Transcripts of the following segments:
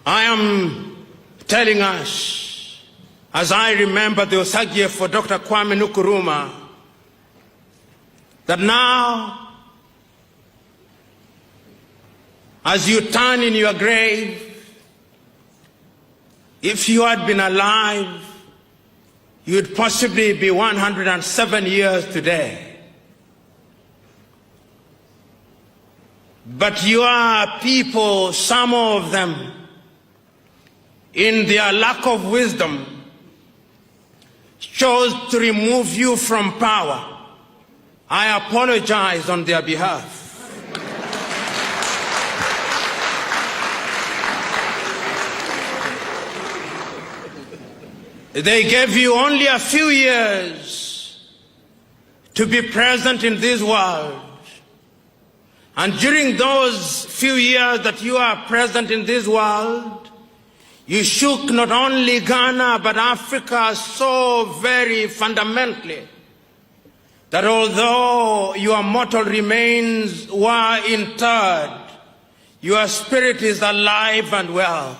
I am telling us, as I remember the Osagie for Dr. Kwame Nkrumah, that now, as you turn in your grave, if you had been alive, you would possibly be 107 years today. But your people, some of them, in their lack of wisdom, chose to remove you from power. I apologize on their behalf. They gave you only a few years to be present in this world. And during those few years that you are present in this world, you shook not only Ghana but Africa so very fundamentally that although your mortal remains were interred, your spirit is alive and well.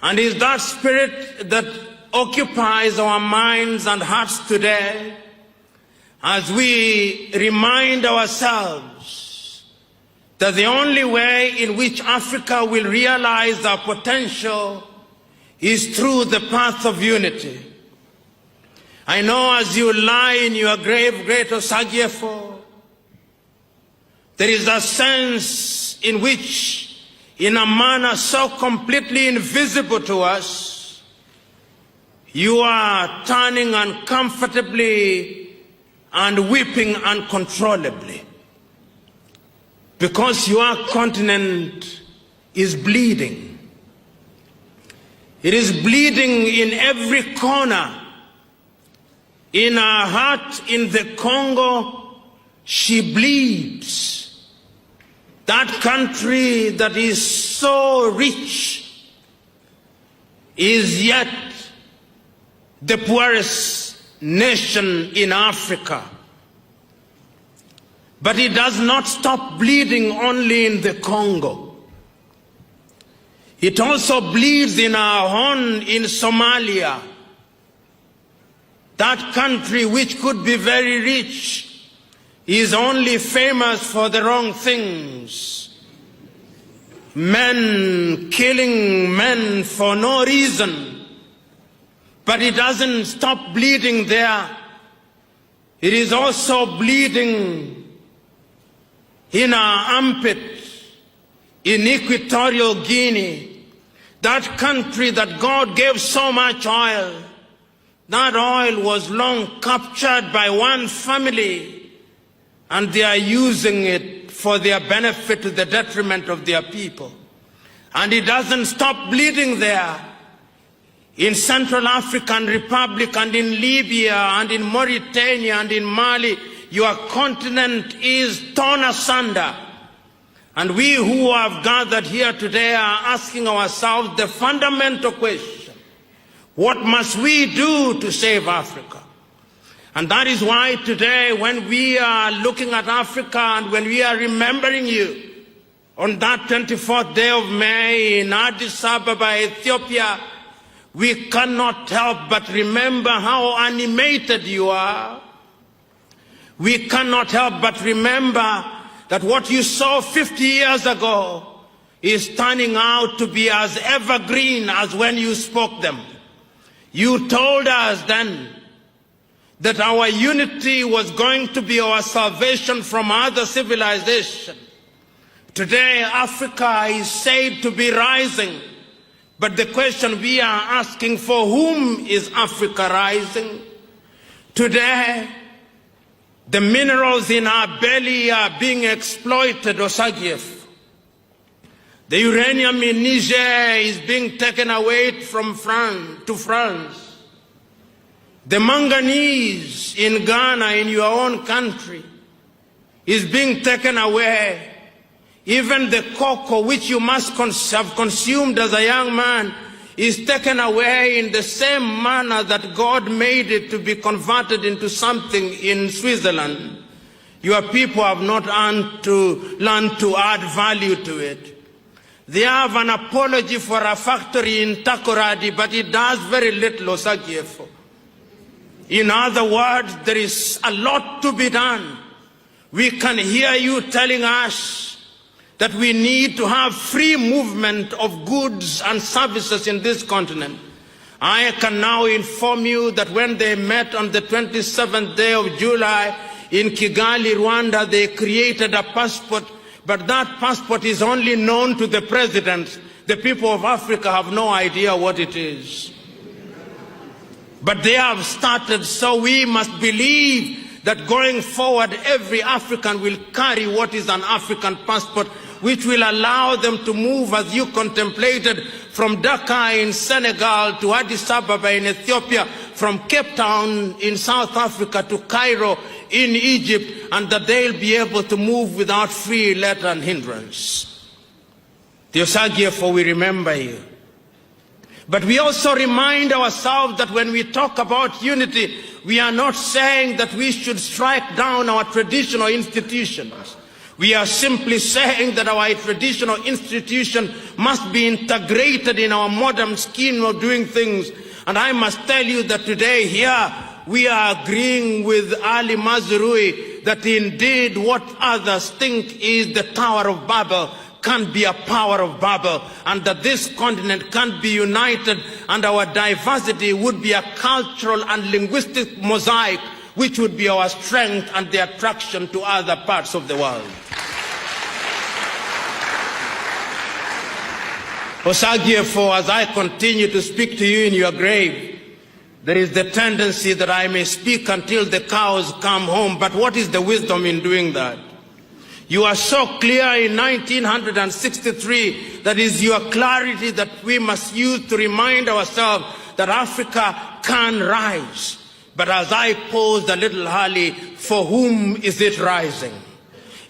And it's that spirit that occupies our minds and hearts today as we remind ourselves that the only way in which Africa will realize our potential is through the path of unity. I know as you lie in your grave, great Osagiefo, there is a sense in which, in a manner so completely invisible to us, you are turning uncomfortably and weeping uncontrollably because your continent is bleeding. It is bleeding in every corner. In our heart in the Congo, she bleeds. That country that is so rich is yet the poorest nation in Africa. But it does not stop bleeding only in the Congo. It also bleeds in our Horn in Somalia. That country which could be very rich is only famous for the wrong things. Men killing men for no reason. But it doesn't stop bleeding there. It is also bleeding in our armpit in Equatorial Guinea, that country that God gave so much oil. That oil was long captured by one family, and they are using it for their benefit to the detriment of their people. And it doesn't stop bleeding there. In Central African Republic and in Libya and in Mauritania and in Mali, your continent is torn asunder. And we who have gathered here today are asking ourselves the fundamental question: what must we do to save Africa? And that is why today, when we are looking at Africa and when we are remembering you on that 24th day of May in Addis Ababa, Ethiopia, we cannot help but remember how animated you are. We cannot help but remember that what you saw 50 years ago is turning out to be as evergreen as when you spoke them. You told us then that our unity was going to be our salvation from other civilization. Today, Africa is said to be rising, but the question we are asking, for whom is Africa rising? Today, the minerals in our belly are being exploited, Osagief. The uranium in Niger is being taken away from France to France. The manganese in Ghana, in your own country, is being taken away. Even the cocoa which you must have consumed as a young man is taken away in the same manner that God made it to be converted into something in Switzerland. Your people have not learned to add value to it. They have an apology for a factory in Takoradi, but it does very little, Osagiefo. In other words, there is a lot to be done. We can hear you telling us that we need to have free movement of goods and services in this continent. I can now inform you that when they met on the 27th day of July in Kigali, Rwanda, they created a passport, but that passport is only known to the president. The people of Africa have no idea what it is. But they have started, so we must believe that going forward, every African will carry what is an African passport, which will allow them to move, as you contemplated, from Dakar in Senegal to Addis Ababa in Ethiopia, from Cape Town in South Africa to Cairo in Egypt, and that they'll be able to move without free let and hindrance. The Osagiefo, we remember you. But we also remind ourselves that when we talk about unity, we are not saying that we should strike down our traditional institutions. We are simply saying that our traditional institution must be integrated in our modern scheme of doing things. And I must tell you that today here we are agreeing with Ali Mazrui that indeed what others think is the Tower of Babel can be a power of Babel, and that this continent can be united, and our diversity would be a cultural and linguistic mosaic which would be our strength and the attraction to other parts of the world. Osagiefo, as I continue to speak to you in your grave, there is the tendency that I may speak until the cows come home, but what is the wisdom in doing that? You are so clear in 1963, that is your clarity that we must use to remind ourselves that Africa can rise. But as I posed a little early, for whom is it rising?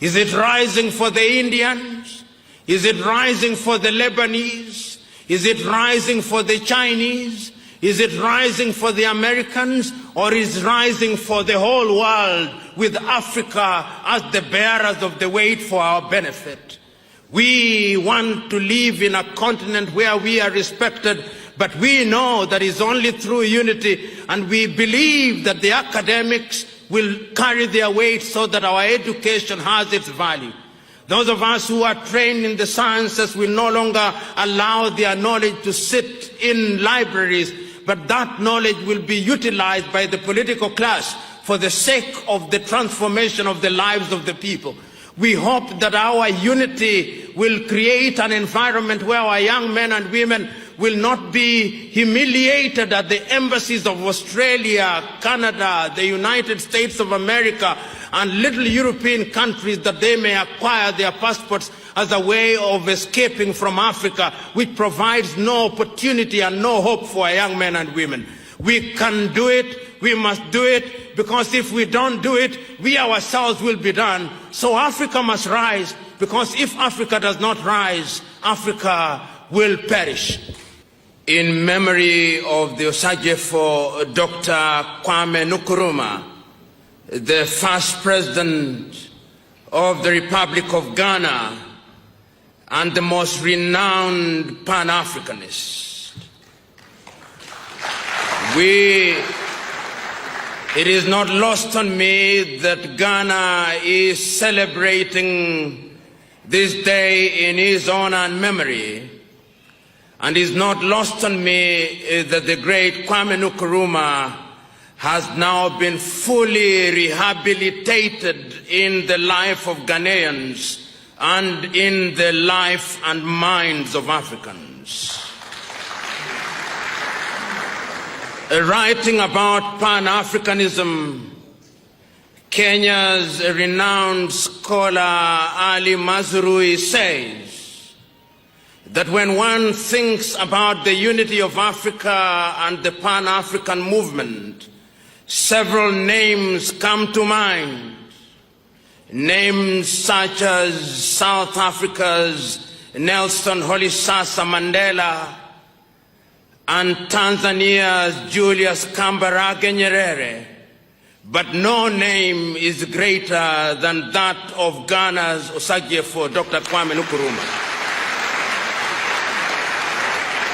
Is it rising for the Indians? Is it rising for the Lebanese? Is it rising for the Chinese? Is it rising for the Americans? Or is it rising for the whole world, with Africa as the bearers of the weight for our benefit? We want to live in a continent where we are respected, but we know that it's only through unity, and we believe that the academics will carry their weight so that our education has its value. Those of us who are trained in the sciences will no longer allow their knowledge to sit in libraries, but that knowledge will be utilized by the political class for the sake of the transformation of the lives of the people. We hope that our unity will create an environment where our young men and women will not be humiliated at the embassies of Australia, Canada, the United States of America, and little European countries, that they may acquire their passports as a way of escaping from Africa, which provides no opportunity and no hope for our young men and women. We can do it, we must do it, because if we don't do it, we ourselves will be done. So Africa must rise, because if Africa does not rise, Africa will perish. In memory of the Osagiefo, Dr. Kwame Nkrumah, the first president of the Republic of Ghana and the most renowned Pan-Africanist. It is not lost on me that Ghana is celebrating this day in his honor and memory, and it's not lost on me that the great Kwame Nkrumah has now been fully rehabilitated in the life of Ghanaians and in the life and minds of Africans. Writing about Pan-Africanism, Kenya's renowned scholar Ali Mazrui says that when one thinks about the unity of Africa and the Pan-African movement, several names come to mind. Names such as South Africa's Nelson Rolihlahla Mandela and Tanzania's Julius Kambarage Nyerere. But no name is greater than that of Ghana's Osagiefo, Dr. Kwame Nkrumah.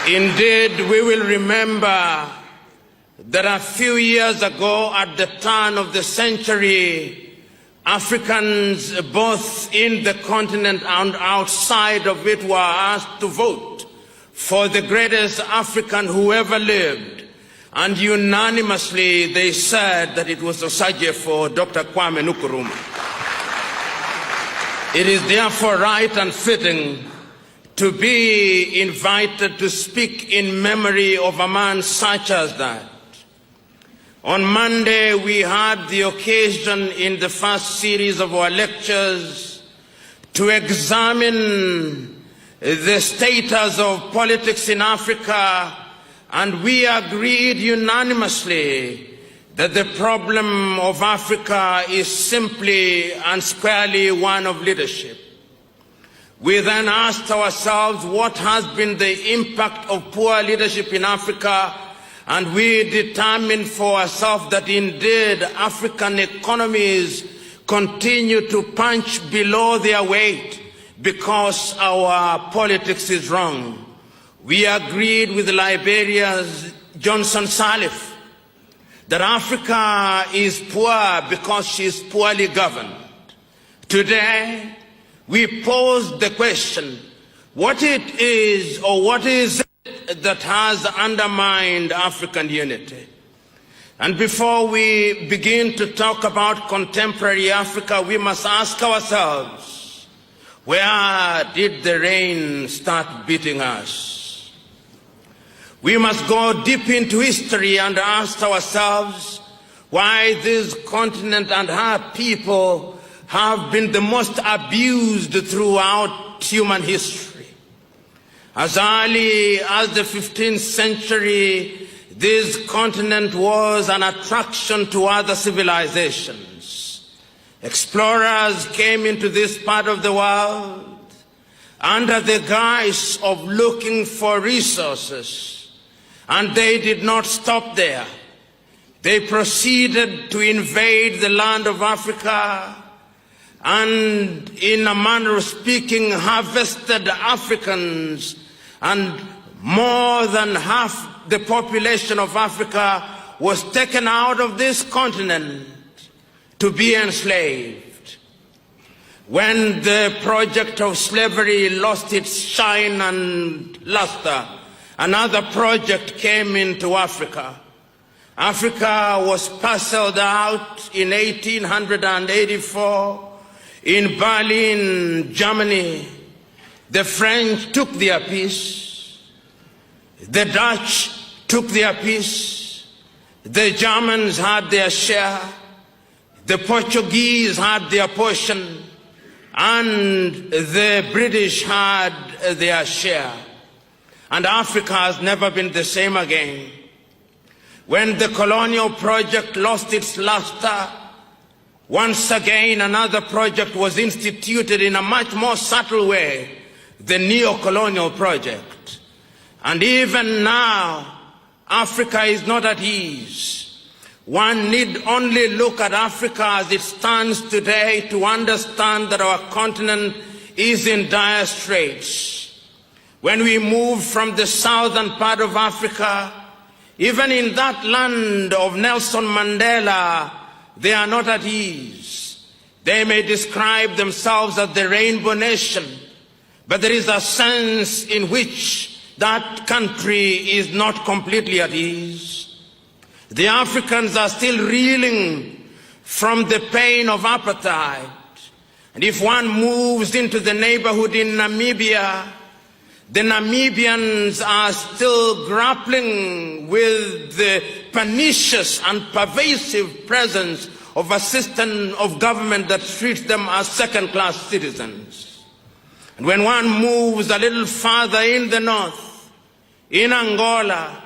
Indeed, we will remember that a few years ago, at the turn of the century, Africans both in the continent and outside of it were asked to vote for the greatest African who ever lived. And unanimously they said that it was Osagie for Dr. Kwame Nkrumah. It is therefore right and fitting to be invited to speak in memory of a man such as that. On Monday, we had the occasion in the first series of our lectures to examine the status of politics in Africa, and we agreed unanimously that the problem of Africa is simply and squarely one of leadership. We then asked ourselves what has been the impact of poor leadership in Africa, and we determined for ourselves that indeed African economies continue to punch below their weight because our politics is wrong. We agreed with Liberia's Johnson Sirleaf that Africa is poor because she is poorly governed. Today, we pose the question, what it is or what is it that has undermined African unity? And before we begin to talk about contemporary Africa, we must ask ourselves, where did the rain start beating us? We must go deep into history and ask ourselves why this continent and her people have been the most abused throughout human history. As early as the 15th century, this continent was an attraction to other civilizations. Explorers came into this part of the world under the guise of looking for resources. And they did not stop there. They proceeded to invade the land of Africa and, in a manner of speaking, harvested Africans, and more than half the population of Africa was taken out of this continent to be enslaved. When the project of slavery lost its shine and luster, another project came into Africa. Africa was parceled out in 1884 in Berlin, Germany. The French took their piece. The Dutch took their piece. The Germans had their share. The Portuguese had their portion. And the British had their share. And Africa has never been the same again. When the colonial project lost its luster, once again another project was instituted in a much more subtle way, the neo-colonial project. And even now, Africa is not at ease. One need only look at Africa as it stands today to understand that our continent is in dire straits. When we move from the southern part of Africa, even in that land of Nelson Mandela, they are not at ease. They may describe themselves as the Rainbow Nation, but there is a sense in which that country is not completely at ease. The Africans are still reeling from the pain of apartheid. And if one moves into the neighborhood in Namibia, the Namibians are still grappling with the pernicious and pervasive presence of a system of government that treats them as second-class citizens. And when one moves a little farther in the north, in Angola,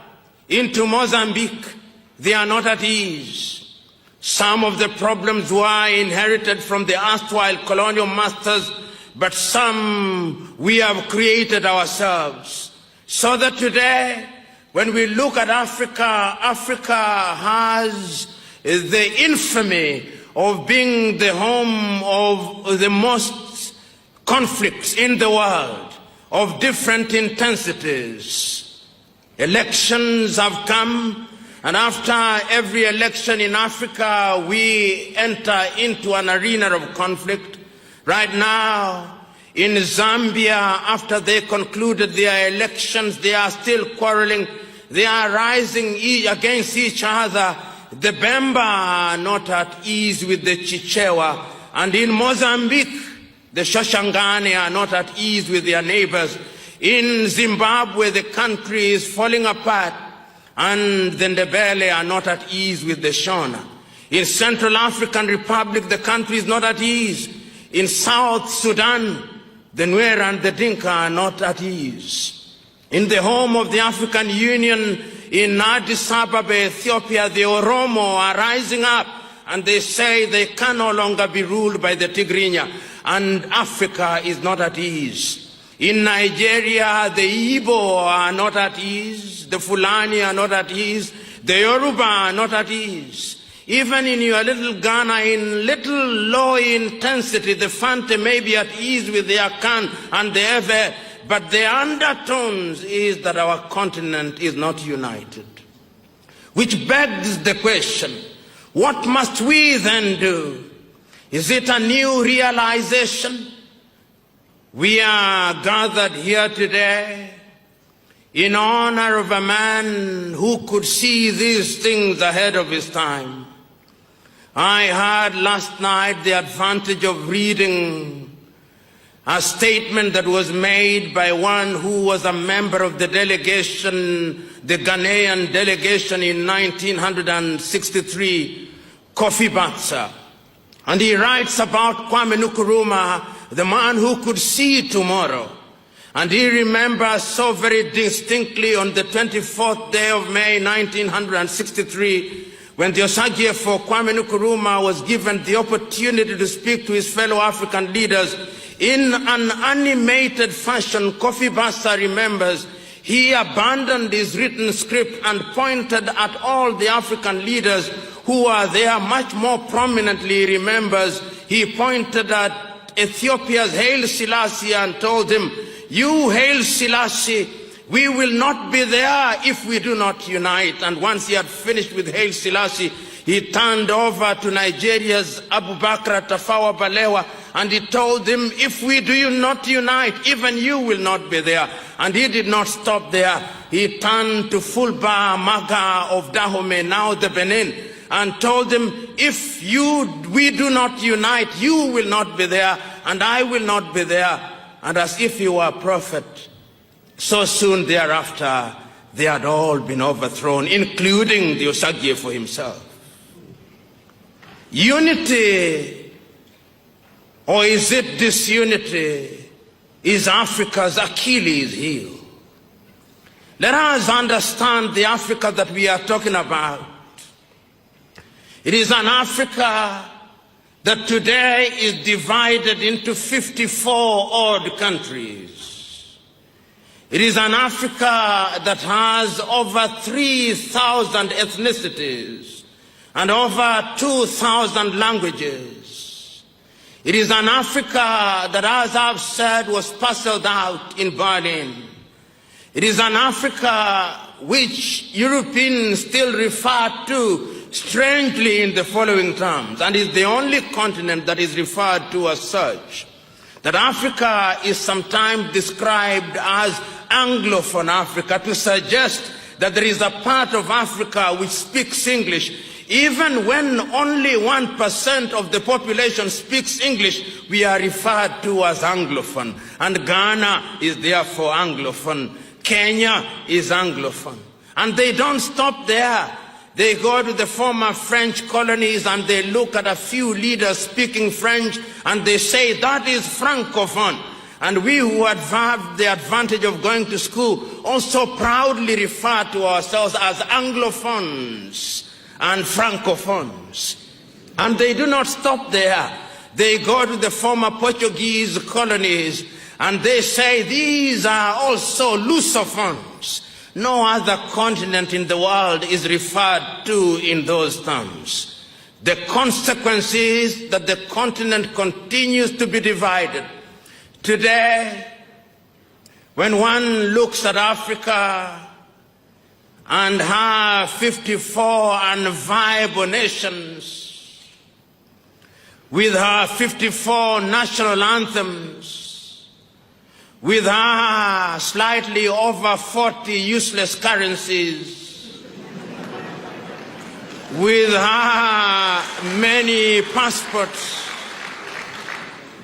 into Mozambique, they are not at ease. Some of the problems were inherited from the erstwhile colonial masters, but some we have created ourselves. So that today, when we look at Africa, Africa has the infamy of being the home of the most conflicts in the world, of different intensities. Elections have come, and after every election in Africa, we enter into an arena of conflict. Right now, in Zambia, after they concluded their elections, they are still quarreling. They are rising against each other. The Bemba are not at ease with the Chichewa. And in Mozambique, the Shoshangane are not at ease with their neighbors. In Zimbabwe, the country is falling apart, and the Ndebele are not at ease with the Shona. In Central African Republic, the country is not at ease. In South Sudan, the Nuer and the Dinka are not at ease. In the home of the African Union, in Addis Ababa, Ethiopia, the Oromo are rising up, and they say they can no longer be ruled by the Tigrinya, and Africa is not at ease. In Nigeria, the Igbo are not at ease, the Fulani are not at ease, the Yoruba are not at ease. Even in your little Ghana, in little low intensity, the Fante may be at ease with the Akan and the Ewe, but the undertones is that our continent is not united. Which begs the question, what must we then do? Is it a new realization? We are gathered here today in honor of a man who could see these things ahead of his time. I had last night the advantage of reading a statement that was made by one who was a member of the delegation, the Ghanaian delegation in 1963, Kofi Batsa. And he writes about Kwame Nkrumah, the man who could see tomorrow. And he remembers so very distinctly on the 24th day of May 1963, when the Osagie for Kwame Nkrumah was given the opportunity to speak to his fellow African leaders in an animated fashion. Kofi Batsa remembers he abandoned his written script and pointed at all the African leaders who are there. Much more prominently, remembers, he pointed at Ethiopia's Haile Selassie and told him, "You, Haile Selassie, we will not be there if we do not unite." And once he had finished with Haile Selassie, he turned over to Nigeria's Abubakar Tafawa Balewa and he told him, "If we do not unite, even you will not be there." And he did not stop there. He turned to Fulba Maga of Dahomey, now the Benin, and told him, "If we do not unite, you will not be there, and I will not be there." And as if he were a prophet, so soon thereafter, they had all been overthrown, including the Osagie for himself. Unity, or is it disunity, is Africa's Achilles heel. Let us understand the Africa that we are talking about. It is an Africa that today is divided into 54 odd countries. It is an Africa that has over 3,000 ethnicities and over 2,000 languages. It is an Africa that, as I've said, was parceled out in Berlin. It is an Africa which Europeans still refer to strangely in the following terms, and is the only continent that is referred to as such. That Africa is sometimes described as Anglophone Africa, to suggest that there is a part of Africa which speaks English. Even when only 1% of the population speaks English, we are referred to as Anglophone. And Ghana is therefore Anglophone. Kenya is Anglophone. And they don't stop there. They go to the former French colonies and they look at a few leaders speaking French and they say that is Francophone. And we who have the advantage of going to school also proudly refer to ourselves as Anglophones and Francophones. And they do not stop there. They go to the former Portuguese colonies and they say these are also Lusophones. No other continent in the world is referred to in those terms. The consequence is that the continent continues to be divided. Today, when one looks at Africa, and her 54 unviable nations, with her 54 national anthems, with her slightly over 40 useless currencies, with her many passports.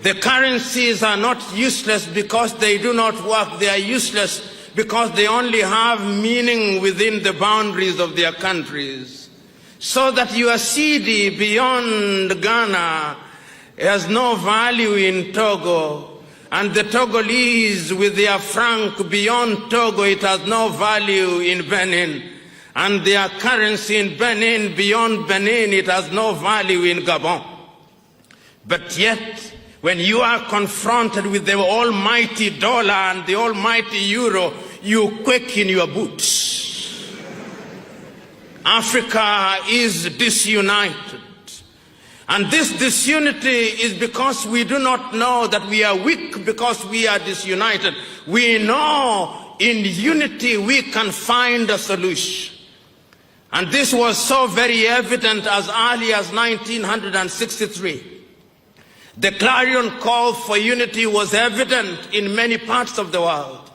The currencies are not useless because they do not work. They are useless because they only have meaning within the boundaries of their countries. So that your cedi beyond Ghana has no value in Togo, and the Togolese with their franc beyond Togo, it has no value in Benin, and their currency in Benin beyond Benin, it has no value in Gabon. But yet, when you are confronted with the almighty dollar and the almighty euro, you quake in your boots. Africa is disunited. And this disunity is because we do not know that we are weak because we are disunited. We know in unity we can find a solution. And this was so very evident as early as 1963. The clarion call for unity was evident in many parts of the world.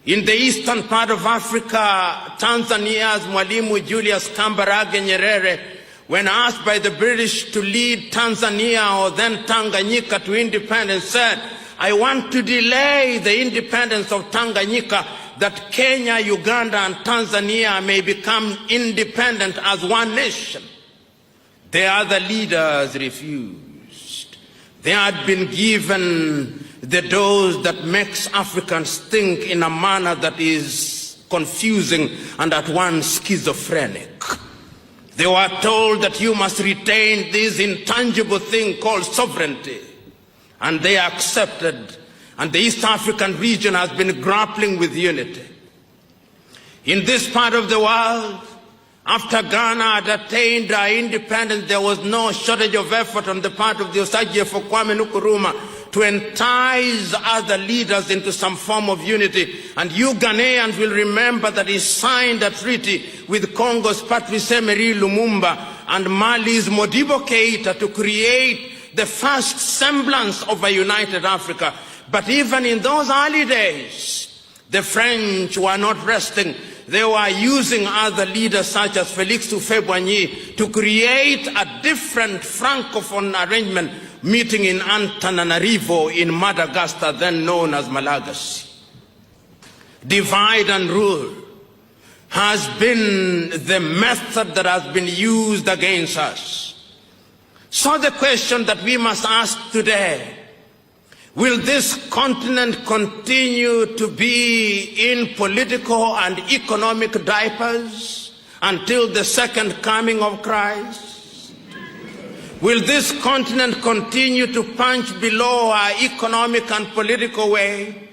In the eastern part of Africa, Tanzania's Mwalimu Julius Kambarage Nyerere, when asked by the British to lead Tanzania or then Tanganyika to independence, said, "I want to delay the independence of Tanganyika that Kenya, Uganda, and Tanzania may become independent as one nation." The other leaders refused. They had been given the dose that makes Africans think in a manner that is confusing and at once schizophrenic. They were told that you must retain this intangible thing called sovereignty. And they accepted. And the East African region has been grappling with unity. In this part of the world, after Ghana had attained our independence, there was no shortage of effort on the part of the Osagyefo Kwame Nkrumah to entice other leaders into some form of unity. And you Ghanaians will remember that he signed a treaty with Congo's Patrice Emery Lumumba and Mali's Modibo Keita to create the first semblance of a united Africa. But even in those early days, the French were not resting. They were using other leaders such as Félix Houphouët-Boigny to create a different francophone arrangement, meeting in Antananarivo in Madagascar, then known as Malagasy. Divide and rule has been the method that has been used against us. So the question that we must ask today, will this continent continue to be in political and economic diapers until the second coming of Christ? Will this continent continue to punch below our economic and political weight,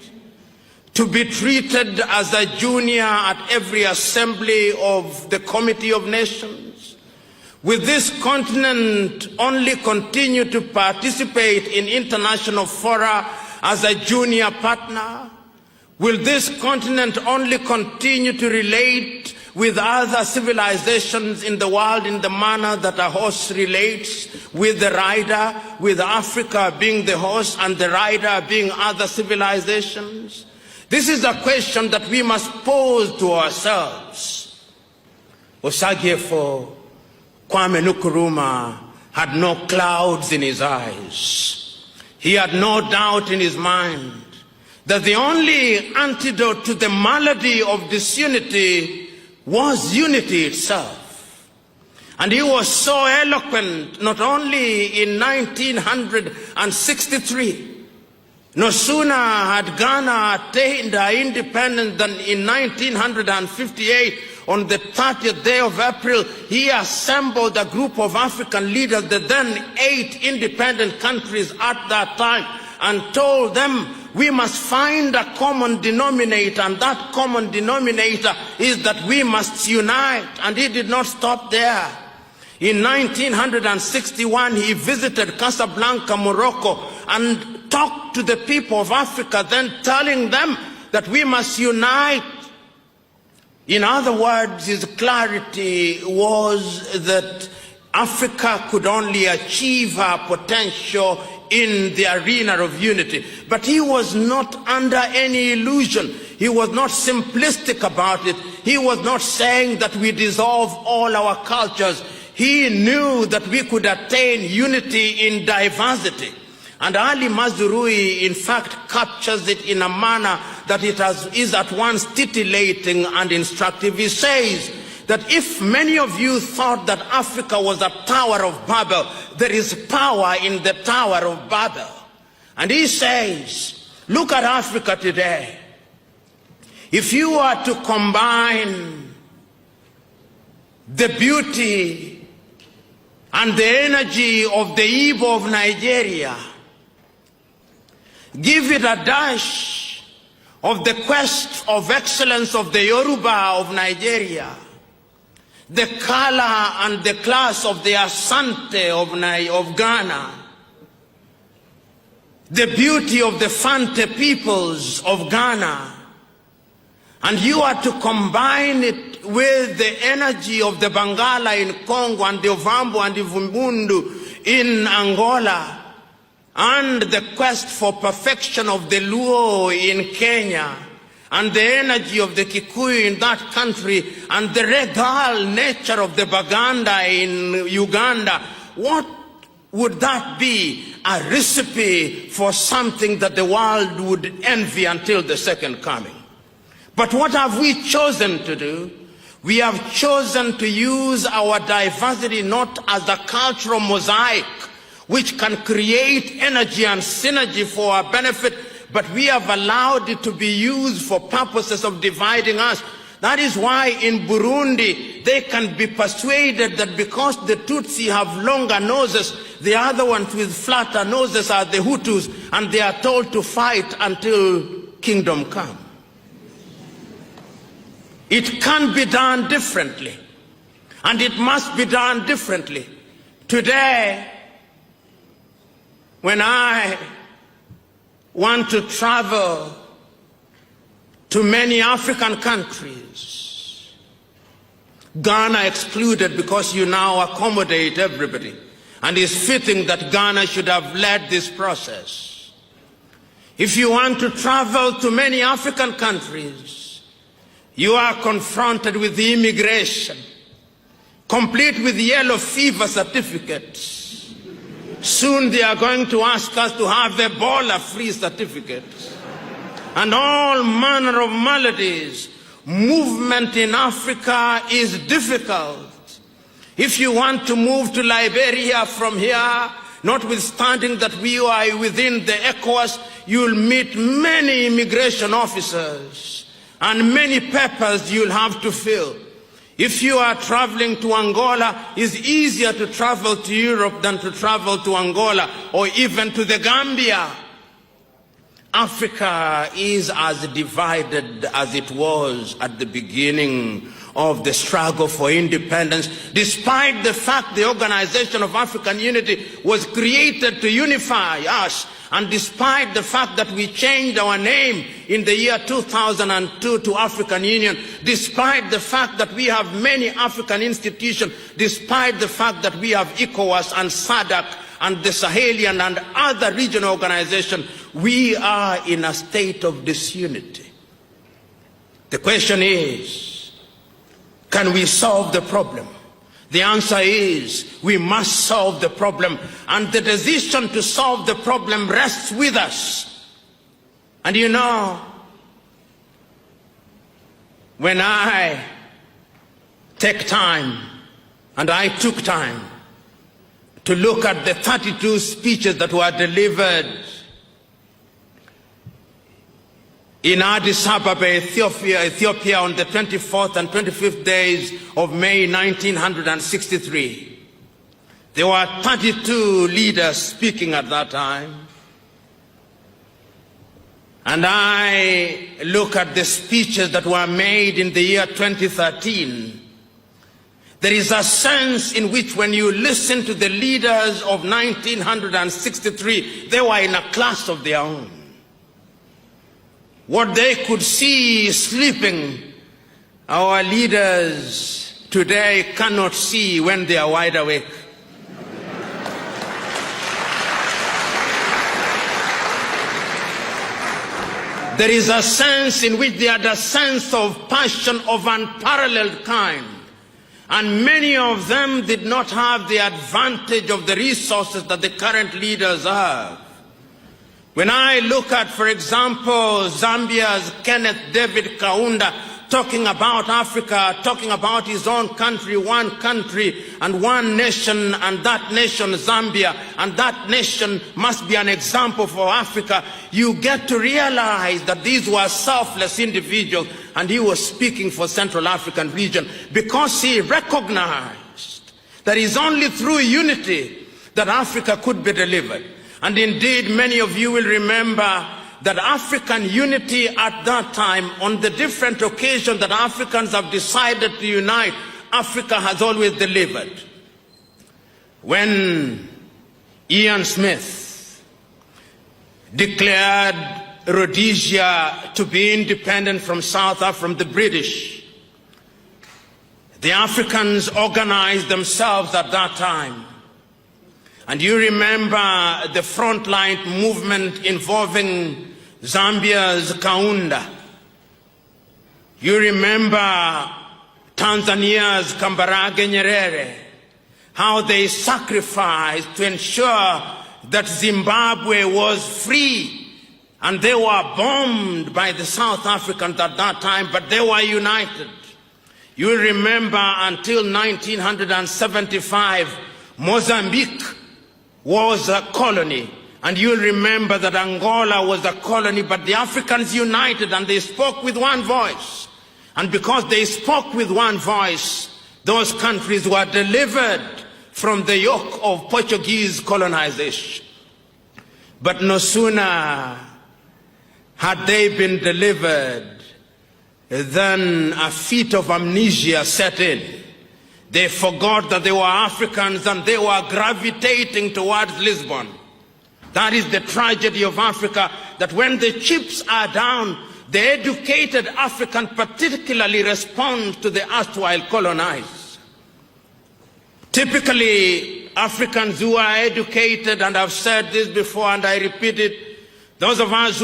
to be treated as a junior at every assembly of the Committee of Nations? Will this continent only continue to participate in international fora as a junior partner? Will this continent only continue to relate with other civilizations in the world in the manner that a horse relates with the rider, with Africa being the horse and the rider being other civilizations? This is a question that we must pose to ourselves. Osagyefo Kwame Nkrumah had no clouds in his eyes. He had no doubt in his mind that the only antidote to the malady of disunity was unity itself. And he was so eloquent not only in 1963. No sooner had Ghana attained her independence than in 1958, on the 30th day of April, he assembled a group of African leaders, the then 8 independent countries at that time, and told them we must find a common denominator, and that common denominator is that we must unite. And he did not stop there. In 1961, he visited Casablanca, Morocco, and talked to the people of Africa, then telling them that we must unite. In other words, his clarity was that Africa could only achieve her potential in the arena of unity. But he was not under any illusion. He was not simplistic about it. He was not saying that we dissolve all our cultures. He knew that we could attain unity in diversity. And Ali Mazrui, in fact, captures it in a manner that is at once titillating and instructive. He says that if many of you thought that Africa was a Tower of Babel, there is power in the Tower of Babel. And he says, look at Africa today. If you are to combine the beauty and the energy of the Igbo of Nigeria, give it a dash of the quest of excellence of the Yoruba of Nigeria, the color and the class of the Asante of Ghana, the beauty of the Fante peoples of Ghana, and you are to combine it with the energy of the Bangala in Congo and the Ovambo and the Vumbundu in Angola, and the quest for perfection of the Luo in Kenya, and the energy of the Kikuyu in that country, and the regal nature of the Baganda in Uganda, what would that be? A recipe for something that the world would envy until the second coming. But what have we chosen to do? We have chosen to use our diversity not as a cultural mosaic which can create energy and synergy for our benefit, but we have allowed it to be used for purposes of dividing us. That is why in Burundi they can be persuaded that because the Tutsi have longer noses, the other ones with flatter noses are the Hutus, and they are told to fight until kingdom come. It can be done differently, and it must be done differently. Today, when I want to travel to many African countries, Ghana excluded because you now accommodate everybody, and it's fitting that Ghana should have led this process. If you want to travel to many African countries, you are confronted with the immigration, complete with yellow fever certificates. Soon they are going to ask us to have Ebola-free certificates and all manner of maladies. Movement in Africa is difficult. If you want to move to Liberia from here, notwithstanding that we are within the ECOWAS, you'll meet many immigration officers and many papers you'll have to fill. If you are traveling to Angola, it's easier to travel to Europe than to travel to Angola or even to the Gambia. Africa is as divided as it was at the beginning of the struggle for independence, despite the fact the Organization of African Unity was created to unify us, and despite the fact that we changed our name in the year 2002 to African Union, despite the fact that we have many African institutions, despite the fact that we have ECOWAS and SADC and the Sahelian and other regional organizations, we are in a state of disunity. The question is, can we solve the problem? The answer is, we must solve the problem, and the decision to solve the problem rests with us. And you know, when I take time, and I took time, to look at the 32 speeches that were delivered in Addis Ababa, Ethiopia on the 24th and 25th days of May 1963. There were 32 leaders speaking at that time. And I look at the speeches that were made in the year 2013. There is a sense in which when you listen to the leaders of 1963, they were in a class of their own. What they could see sleeping our leaders today cannot see when they are wide awake. There is a sense in which they had a sense of passion of unparalleled kind. And many of them did not have the advantage of the resources that the current leaders have. When I look at, for example, Zambia's Kenneth David Kaunda talking about Africa, talking about his own country, one country and one nation, and that nation Zambia, and that nation must be an example for Africa, you get to realize that these were selfless individuals, and he was speaking for Central African region because he recognized that it's only through unity that Africa could be delivered. And indeed, many of you will remember that African unity at that time, on the different occasions that Africans have decided to unite, Africa has always delivered. When Ian Smith declared Rhodesia to be independent from from the British, the Africans organized themselves at that time. And you remember the frontline movement involving Zambia's Kaunda. You remember Tanzania's Kambarage Nyerere, how they sacrificed to ensure that Zimbabwe was free. And they were bombed by the South Africans at that time, but they were united. You remember until 1975, Mozambique was a colony. And you'll remember that Angola was a colony, but the Africans united and they spoke with one voice. And because they spoke with one voice, those countries were delivered from the yoke of Portuguese colonization. But no sooner had they been delivered than a fit of amnesia set in. They forgot that they were Africans and they were gravitating towards Lisbon. That is the tragedy of Africa, that when the chips are down, the educated African particularly responds to the erstwhile colonized. Typically, Africans who are educated, and I've said this before and I repeat it, those of us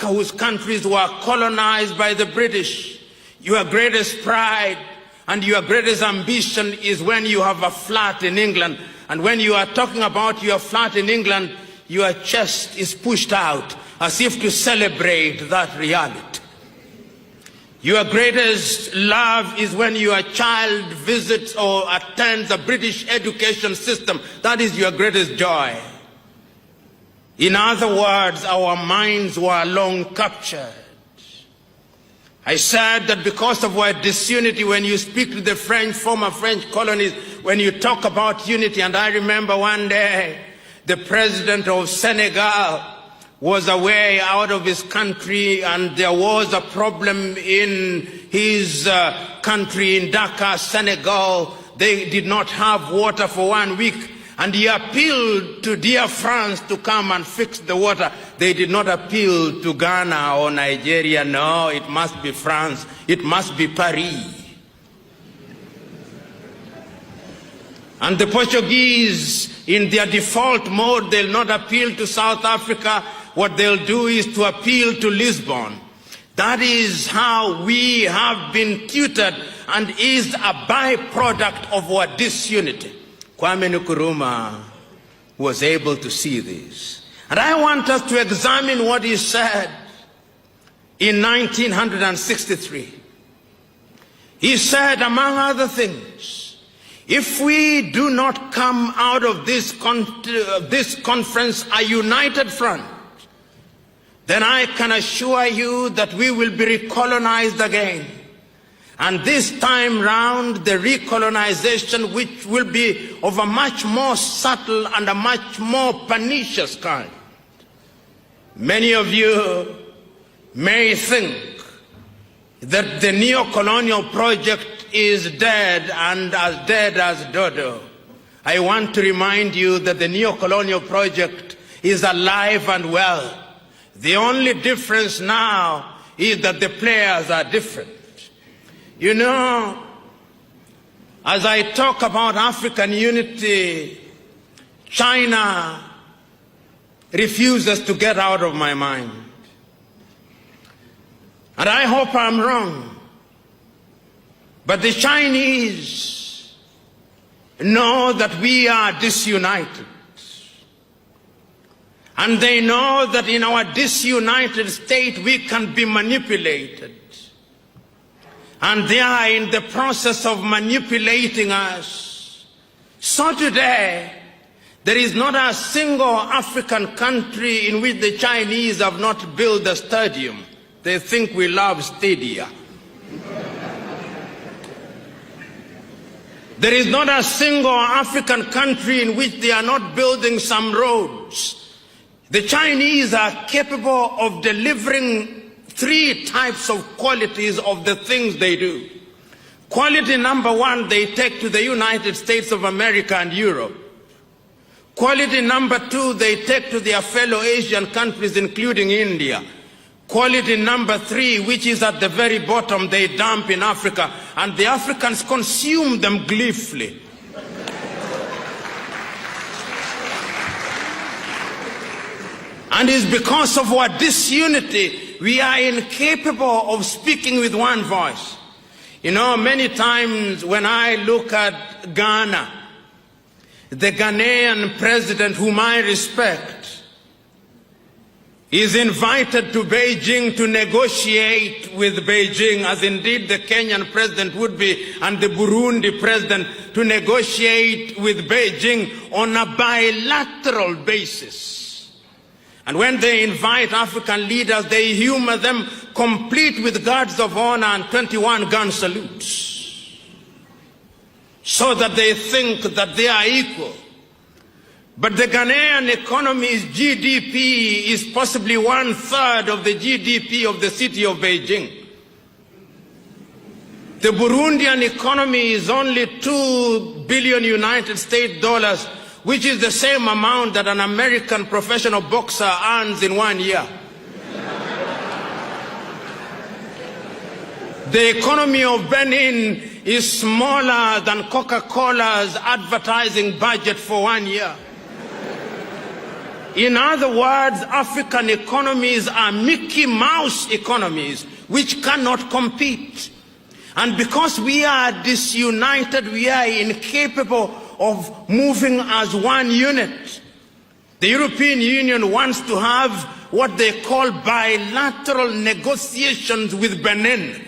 whose countries were colonized by the British, your greatest pride and your greatest ambition is when you have a flat in England. And when you are talking about your flat in England, your chest is pushed out as if to celebrate that reality. Your greatest love is when your child visits or attends a British education system. That is your greatest joy. In other words, our minds were long captured. I said that because of our disunity, when you speak to the former French colonies, when you talk about unity, and I remember one day, the president of Senegal was away out of his country, and there was a problem in his country, in Dakar, Senegal. They did not have water for 1 week. And he appealed to dear France to come and fix the water. They did not appeal to Ghana or Nigeria. No, it must be France. It must be Paris. And the Portuguese, in their default mode, they'll not appeal to South Africa. What they'll do is to appeal to Lisbon. That is how we have been tutored and is a byproduct of our disunity. Kwame Nkrumah was able to see this. And I want us to examine what he said in 1963. He said, among other things, if we do not come out of this conference a united front, then I can assure you that we will be recolonized again. And this time round, the recolonization, which will be of a much more subtle and a much more pernicious kind. Many of you may think that the neo-colonial project is dead and as dead as dodo. I want to remind you that the neo-colonial project is alive and well. The only difference now is that the players are different. You know, as I talk about African unity, China refuses to get out of my mind. And I hope I'm wrong. But the Chinese know that we are disunited. And they know that in our disunited state we can be manipulated. And they are in the process of manipulating us. So today, there is not a single African country in which the Chinese have not built a stadium. They think we love stadia. There is not a single African country in which they are not building some roads. The Chinese are capable of delivering 3 types of qualities of the things they do. Quality number 1, they take to the United States of America and Europe. Quality number 2, they take to their fellow Asian countries, including India. Quality number 3, which is at the very bottom, they dump in Africa, and the Africans consume them gleefully. And it's because of our disunity, we are incapable of speaking with one voice. You know, many times when I look at Ghana, the Ghanaian president, whom I respect, is invited to Beijing to negotiate with Beijing, as indeed the Kenyan president would be, and the Burundi president, to negotiate with Beijing on a bilateral basis. And when they invite African leaders, they humor them complete with guards of honor and 21 gun salutes, so that they think that they are equal. But the Ghanaian economy's GDP is possibly 1/3 of the GDP of the city of Beijing. The Burundian economy is only $2 billion United States dollars, which is the same amount that an American professional boxer earns in 1 year. The economy of Benin is smaller than Coca-Cola's advertising budget for 1 year. In other words, African economies are Mickey Mouse economies which cannot compete. And because we are disunited, we are incapable of moving as one unit. The European Union wants to have what they call bilateral negotiations with Benin.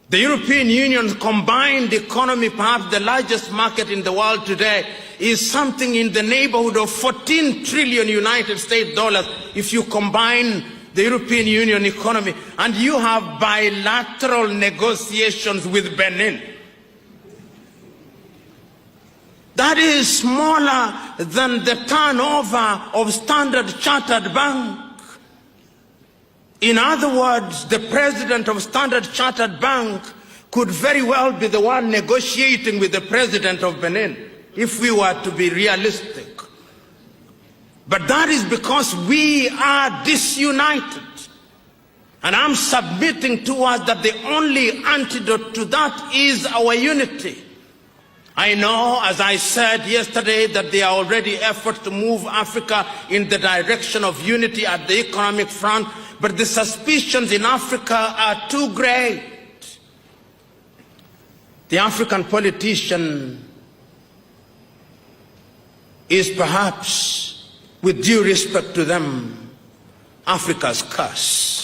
The European Union's combined economy, perhaps the largest market in the world today, is something in the neighborhood of 14 trillion United States dollars if you combine the European Union economy, and you have bilateral negotiations with Benin. That is smaller than the turnover of Standard Chartered Bank. In other words, the president of Standard Chartered Bank could very well be the one negotiating with the president of Benin, if we were to be realistic. But that is because we are disunited. And I'm submitting to us that the only antidote to that is our unity. I know, as I said yesterday, that there are already efforts to move Africa in the direction of unity at the economic front, but the suspicions in Africa are too great. The African politician is perhaps, with due respect to them, Africa's curse.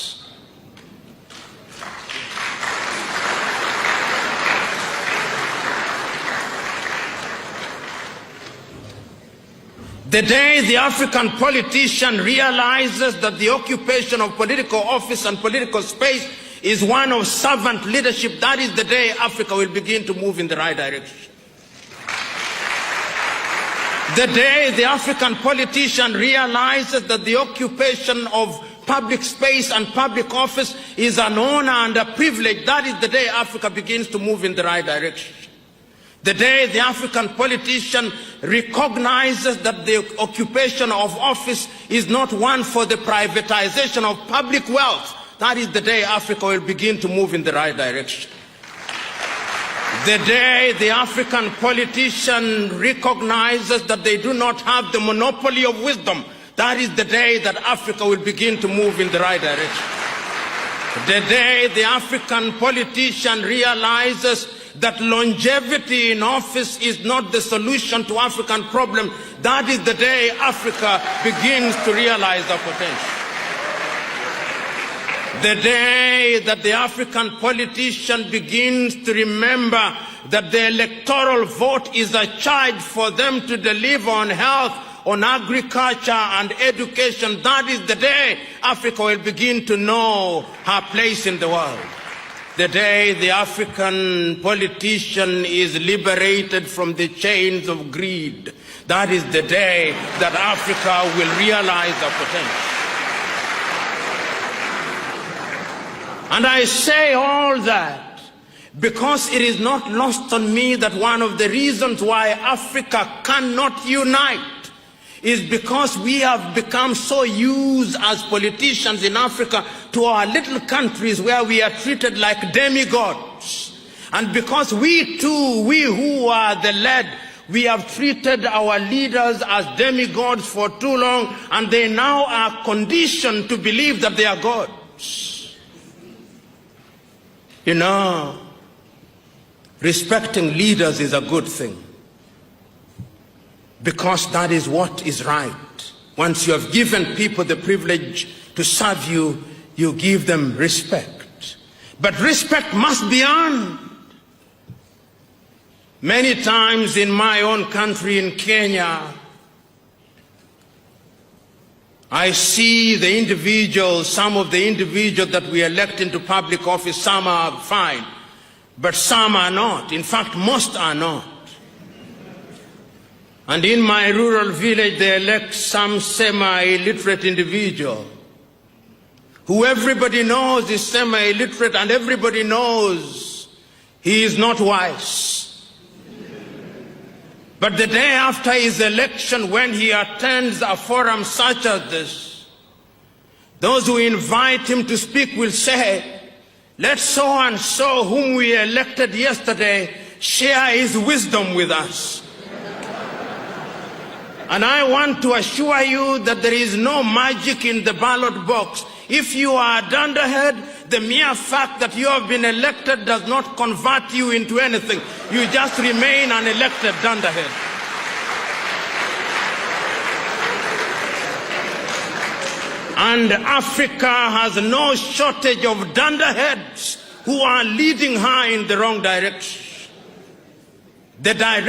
The day the African politician realizes that the occupation of political office and political space is one of servant leadership, that is the day Africa will begin to move in the right direction. The day the African politician realizes that the occupation of public space and public office is an honor and a privilege, that is the day Africa begins to move in the right direction. The day the African politician recognizes that the occupation of office is not one for the privatization of public wealth, that is the day Africa will begin to move in the right direction. The day the African politician recognizes that they do not have the monopoly of wisdom, that is the day that Africa will begin to move in the right direction. The day the African politician realizes that longevity in office is not the solution to African problems, that is the day Africa begins to realize their potential. The day that the African politician begins to remember that the electoral vote is a charge for them to deliver on health, on agriculture and education, that is the day Africa will begin to know her place in the world. The day the African politician is liberated from the chains of greed, that is the day that Africa will realize her potential. And I say all that because it is not lost on me that one of the reasons why Africa cannot unite is because we have become so used as politicians in Africa to our little countries where we are treated like demigods. And because we too, we who are the led, we have treated our leaders as demigods for too long, and they now are conditioned to believe that they are gods. You know, respecting leaders is a good thing, because that is what is right. Once you have given people the privilege to serve you, you give them respect. But respect must be earned. Many times in my own country, in Kenya, I see the individuals, some of the individuals that we elect into public office, some are fine, but some are not. In fact, most are not. And in my rural village, they elect some semi-illiterate individual who everybody knows is semi-illiterate, and everybody knows he is not wise. But the day after his election, when he attends a forum such as this, those who invite him to speak will say, let so-and-so whom we elected yesterday share his wisdom with us. And I want to assure you that there is no magic in the ballot box. If you are a dunderhead, the mere fact that you have been elected does not convert you into anything. You just remain an elected dunderhead. And Africa has no shortage of dunderheads who are leading her in the wrong direction. The direction